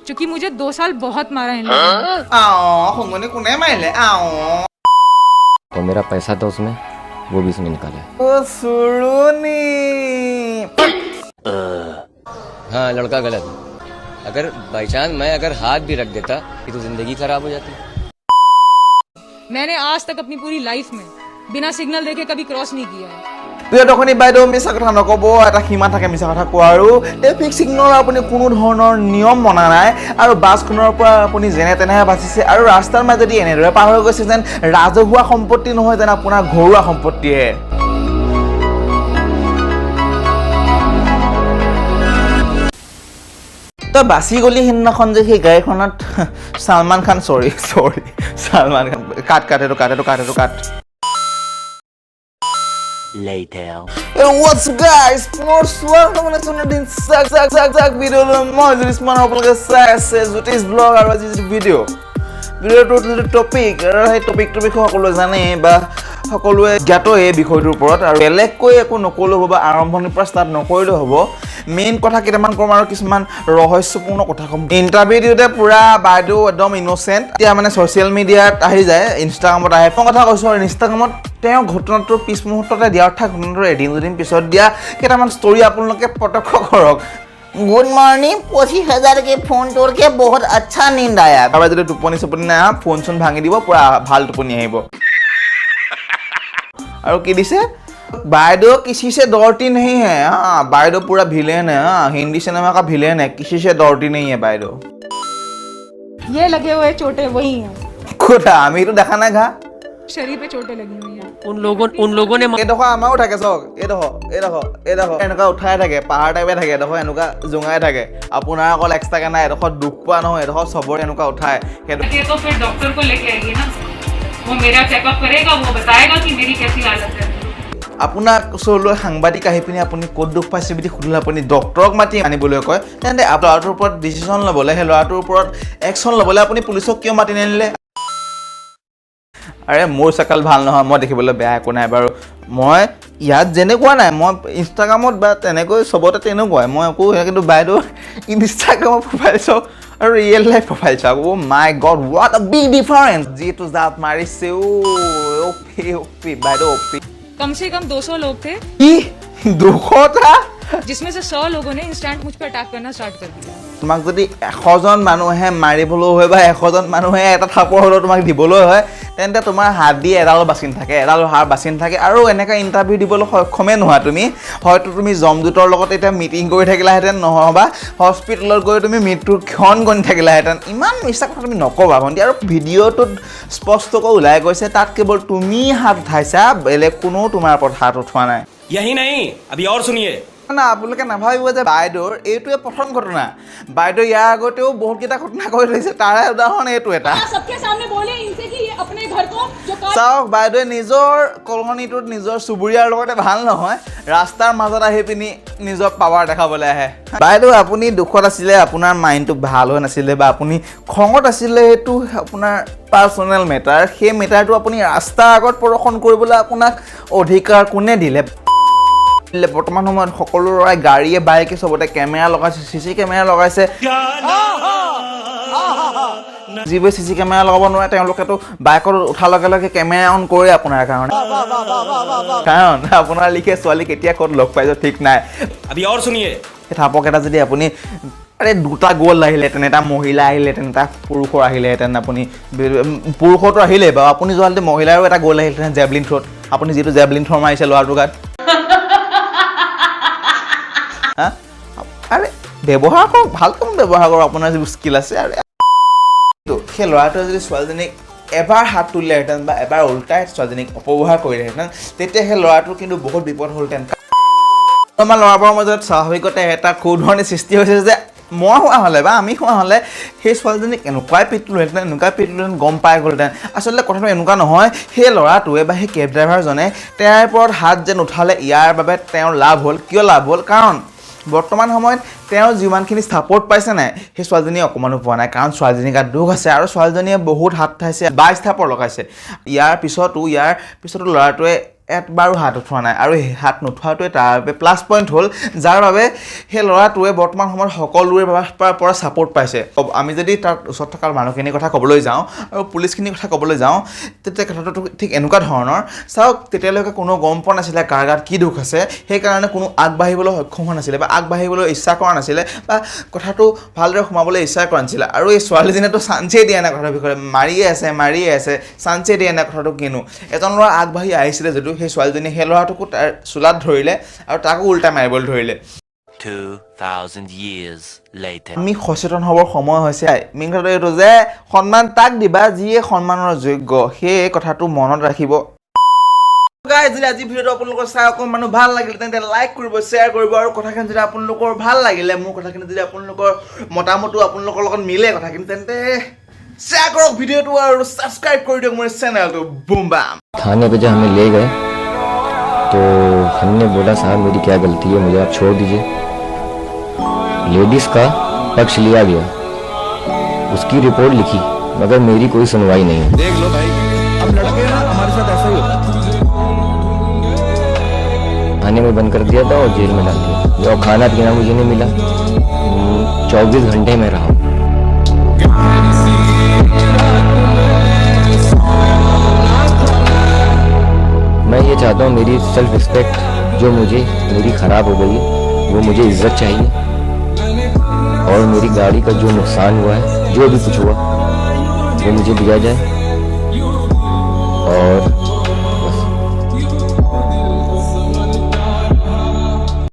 क्योंकि मुझे 2 साल बहुत मारा इन लोगों हमने कोने माइले और मेरा पैसा था उसमें वो भी उसने निकाला। ओ सुरुनी हाँ लड़का गलत। अगर बाई चांस मैं अगर हाथ भी रख देता तो जिंदगी खराब हो जाती। मैंने आज तक अपनी पूरी लाइफ में बिना सिग्नल देखे कभी क्रॉस नहीं किया है। প্ৰিয়দৰ্শনী বাইদেউ মিছা কথা নক'ব এটা সীমা থাকে মিছা কথা কোৱা আৰু ট্ৰেফিক সিগনেলৰ আপুনি কোনো ধৰণৰ নিয়ম মনা নাই আৰু বাছখনৰ পৰা আপুনি যেনে তেনেহে বাচিছে আৰু ৰাস্তাৰ মাজেদি এনেদৰে পাৰ হৈ গৈছে যেন ৰাজহুৱা সম্পত্তি নহয় যেন আপোনাৰ ঘৰুৱা সম্পত্তিহে তো বাছি গলি সিদিনাখন যে সেই গাড়ীখনত সলমান খান সৰি সলমান খান কাট Later. Hey, what's up guys? Welcome to another Zag video. Moi Usman আপোনালোকে চাই আছে জুটিছ ব্লগ আৰু আজি ভিডিঅ' ভিডিঅ'টোৰ টপিক আৰু এই টপিকটোৰ বিষয়ে সকলোৱে জানে বা সকলোৱে জ্ঞাত এই বিষয়টোৰ ওপৰত আৰু বেলেগকৈ একো নকলেও হ'ব আৰম্ভণিৰ পৰা ষ্টাৰ্ট নকৰিলেও হ'ব মেইন কথা কেইটামান কম আৰু কিছুমান ৰহস্যপূৰ্ণ কথা কম ইণ্টাৰভিউ দিওঁতে পুৰা বাইদেউ একদম ইন'চেণ্ট এতিয়া মানে ছ'চিয়েল মিডিয়াত আহি যায় ইনষ্টাগ্ৰামত আহে মই কথা কৈছোঁ আৰু ইনষ্টাগ্ৰামত তেওঁ ঘটনাটোৰ পিছ মুহূৰ্ততে দিয়া অৰ্থাৎ ঘটনাটোৰ এদিন দুদিন পিছত দিয়া কেইটামান ষ্টৰি আপোনালোকে প্ৰত্যক্ষ কৰক गुड मॉर्निंग 25,000 के फोन तोड़ के बहुत अच्छा नींद आया अब जो टुपनी सपनी ना फोन चोन भांगी দিব পুরা ভাল टुपनी আহিব और की दिसे बायडो किसी से डरती नहीं है हाँ बायडो पूरा विलेन है हाँ हिंदी सिनेमा का विलेन है किसी से डरती नहीं है बायडो ये लगे हुए चोटें वही हैं खुदा আমি তো দেখা না ঘা शरीर पे चोटें लगी हुई हैं उन लोगों ने এই দেখো আমাও থাকে চক এই দেখো এনেকা উঠাই থাকে পাহাৰ টাইপে থাকে দেখো এনেকা জুঙাই থাকে আপোনাৰ অকল এক্সট্ৰাকে নাই দেখো দুখ পোৱা নহয় দেখো সবৰে এনেকা উঠাই ये तो फिर डॉक्टर को लेके आइए ना वो मेरा चेकअप करेगा वो बताएगा कि मेरी कैसी हालत है আপোনাক ওচৰলৈ সাংবাদিক আহি পিনি আপুনি ক'ত দুখ পাইছে বুলি সুধিলে আপুনি ডক্টৰক মাতি আনিবলৈ কয় তেন্তে ল'ৰাটোৰ ওপৰত ডিচিশ্যন ল'বলৈ সেই ল'ৰাটোৰ ওপৰত একশ্যন ল'বলৈ আপুনি পুলিচক কিয় মাতি নানিলে আৰে মোৰ চাকাল ভাল নহয় মই দেখিবলৈ বেয়া একো নাই বাৰু মই ইয়াত যেনেকুৱা নাই মই ইনষ্টাগ্ৰামত বা তেনেকৈ চবতে তেনেকুৱাই মই একো কিন্তু বাইদেউ ইনষ্টাগ্ৰামৰ প্ৰফাইল চাওক আৰু ৰিয়েল লাইফ প্ৰফাইল চাওক oh' my god what a big difference যিটো জাত মাৰিছে অ'পি বাইদেউ অ'পি कम से कम 200 लोग थे কি 200টা जिसमें से 100 लोगों ने इंस्टेंट मुझ पर अटैक करना स्टार्ट कर दिया তোমাক যদি 100জন মানুহে মাৰিবলৈ হয় বা 100জন মানুহে এটা থাপৰ হ'লেও তোমাক দিবলৈ হয় তেন্তে তোমাৰ হাত দি এডাল বাচিন থাকে এডাল হাড় বাচিন থাকে আৰু এনেকা ইণ্টাৰভিউ দিবলৈ সক্ষমে নোহোৱা তুমি হয়তো তুমি জমদূতৰ লগত এতিয়া মিটিং কৰি থাকিলাহেঁতেন নহবা হস্পিটেলত গৈ তুমি মৃত্যুৰ ক্ষণ গণি থাকিলাহেঁতেন ইমান মিছা কথা তুমি নকবা ভণ্টি আৰু ভিডিঅ'টোত স্পষ্টকৈ ওলাই গৈছে তাত কেৱল তুমি হাত উঠাইছা বেলেগ কোনো তোমাৰ ওপৰত হাত উঠোৱা নাই यही नहीं अभी और सुनिए না আপোনালোকে নাভাবিব যে বাইদেউৰ এইটোৱে প্ৰথম ঘটনা বাইদেউ ইয়াৰ আগতেও বহুতকেইটা ঘটনা কৰি থৈছে তাৰে উদাহৰণ এইটো এটা सबके सामने बोले इनसे कि ये अपने घर को जो চাওক বাইদেৱে নিজৰ কলনীটোত নিজৰ চুবুৰীয়াৰ লগতে ভাল নহয় ৰাস্তাৰ মাজত আহি পিনি নিজৰ পাৱাৰ দেখাবলৈ আহে বাইদেউ আপুনি দুখত আছিলে আপোনাৰ মাইণ্ডটো ভাল হৈ নাছিলে বা আপুনি খঙত আছিলে সেইটো আপোনাৰ পাৰ্চনেল মেটাৰ সেই মেটাৰটো আপুনি ৰাস্তাৰ আগত প্ৰদৰ্শন কৰিবলৈ আপোনাক অধিকাৰ কোনে দিলে বৰ্তমান সময়ত সকলো ল'ৰাই গাড়ীয়ে বাইকে চবতে কেমেৰা লগাইছে চিচি কেমেৰা লগাইছে যিবোৰে চিচি কেমেৰা লগাব নোৱাৰে তেওঁলোকেতো বাইকত উঠাৰ লগে লগে কেমেৰা অন কৰে আপোনাৰ কাৰণে কাৰণ আপোনাৰ লিখে ছোৱালী কেতিয়া ক'ত লগ পাইছে ঠিক নাই अभी और सुनिए থাপক এটা যদি আপুনি আৰে দুটা গ'ল আহিলেহেঁতেন এটা মহিলা আহিলেহেঁতেন এটা পুৰুষৰ আহিলেহেঁতেন আপুনি পুৰুষতো আহিলে বাৰু আপুনি যোৱালে মহিলাৰো এটা গ'ল আহিলেহেঁতেন জেভলিন থ্ৰ'ত আপুনি যিটো জেভলিন থ্ৰ' মাৰিছে ল'ৰাটোৰ গাত আৰে ব্যৱহাৰ কৰক ভালকৈ ব্যৱহাৰ কৰক আপোনাৰ যিবোৰ স্কিল আছে আৰু সেই ল'ৰাটোৱে যদি ছোৱালীজনীক এবাৰ হাত তুলিলেহেঁতেন বা এবাৰ উল্টাই ছোৱালীজনীক অপব্যৱহাৰ কৰিলেহেঁতেন তেতিয়া সেই ল'ৰাটোৰ কিন্তু বহুত বিপদ হ'লহেঁতেন আমাৰ ল'ৰাবোৰৰ মাজত স্বাভাৱিকতে এটা কৌধৰণি সৃষ্টি হৈছে যে মই হোৱা হ'লে বা আমি হোৱা হ'লে সেই ছোৱালীজনীক এনেকুৱাই পিটিলোহেঁতেন গম পাই গ'লহেঁতেন আচলতে কথাটো এনেকুৱা নহয় সেই ল'ৰাটোৱে বা সেই কেব ড্ৰাইভাৰজনে তেওঁৰ ওপৰত হাত যে নুঠালে ইয়াৰ বাবে তেওঁৰ লাভ হ'ল কিয় লাভ হ'ল কাৰণ বৰ্তমান সময়ত তেওঁ যিমানখিনি ছাপোৰ্ট পাইছে নাই সেই ছোৱালীজনীয়ে অকণমানো পোৱা নাই কাৰণ ছোৱালীজনীৰ গাত দুখ আছে আৰু ছোৱালীজনীয়ে বহুত হাত উঠাইছে 22 থাপৰ লগাইছে ইয়াৰ পিছতো ল'ৰাটোৱে এবাৰো হাত উঠোৱা নাই আৰু সেই হাত নুঠোৱাটোৱে তাৰ বাবে প্লাছ পইণ্ট হ'ল, যাৰ বাবে সেই ল'ৰাটোৱে বৰ্তমান সময়ত সকলোৰে পৰা ছাপোৰ্ট পাইছে। আমি যদি তাৰ ওচৰত থকা মানুহখিনিৰ কথা ক'বলৈ যাওঁ আৰু পুলিচখিনিৰ কথা ক'বলৈ যাওঁ, তেতিয়া কথাটো ঠিক এনেকুৱা ধৰণৰ। চাওক, তেতিয়ালৈকে কোনো গম পোৱা নাছিলে কাৰ গাত কি দুখ আছে, সেইকাৰণে কোনো আগবাঢ়িবলৈ সক্ষম হোৱা নাছিলে বা আগবাঢ়িবলৈ ইচ্ছা কৰা নাছিলে বা কথাটো ভালদৰে সোমাবলৈ ইচ্ছা কৰা নাছিলে। আৰু এই ছোৱালীজনীয়েতো চান্সেই দিয়া নাই কথাটোৰ বিষয়ে, মাৰিয়ে আছে চান্সেই দিয়া নাই কথাটো কিনো। এজন ল'ৰা আগবাঢ়ি আহিছিলে যদিও সেই ছোৱালীজনীয়ে সেই ল'ৰাটোকো তাৰ চোলাত ধৰিলে আৰু তাকো উল্টা মাৰিবলৈ ধৰিলে। 2000 years later. আমি সচেতন হ'বৰ সময় হৈছে। মেইন কথাটো এইটো যে সন্মান তাক দিবা যিয়ে সন্মানৰ যোগ্য, সেই কথাটো মনত ৰাখিব। গাইজ, যদি আজি ভিডিঅ'টো আপোনালোকৰ চাই অকণমান ভাল লাগিলে তেন্তে লাইক কৰিব, শ্বেয়াৰ কৰিব আৰু কথাখিনি যদি আপোনালোকৰ ভাল লাগিলে, মোৰ কথাখিনি যদি আপোনালোকৰ মতামতো আপোনালোকৰ লগত মিলে কথাখিনি, তেন্তে শ্বেয়াৰ কৰক ভিডিঅ'টো আৰু ছাবস্ক্ৰাইব কৰি দিয়ক মোৰ চেনেলটো। বুম বাম। थाने पे जब हमें ले गए तो हमने बोला साहब मेरी क्या गलती है, मुझे आप छोड़ दीजिए। लेडीज का पक्ष लिया गया, उसकी रिपोर्ट लिखी, मगर मेरी कोई सुनवाई नहीं। देख लो भाई, अब लड़के ना हमारे साथ ऐसा ही होता है। थाने में बंद कर दिया था और जेल में डाल दिया, और खाना पीना मुझे नहीं मिला। 24 घंटे में रहा। मैं ये चाहता हूँ मेरी सेल्फ रिस्पेक्ट जो मुझे मेरी ख़राब हो गई है, वो मुझे इज्जत चाहिए, और मेरी गाड़ी का जो नुकसान हुआ है, जो भी कुछ हुआ, वो मुझे दिया जाए। और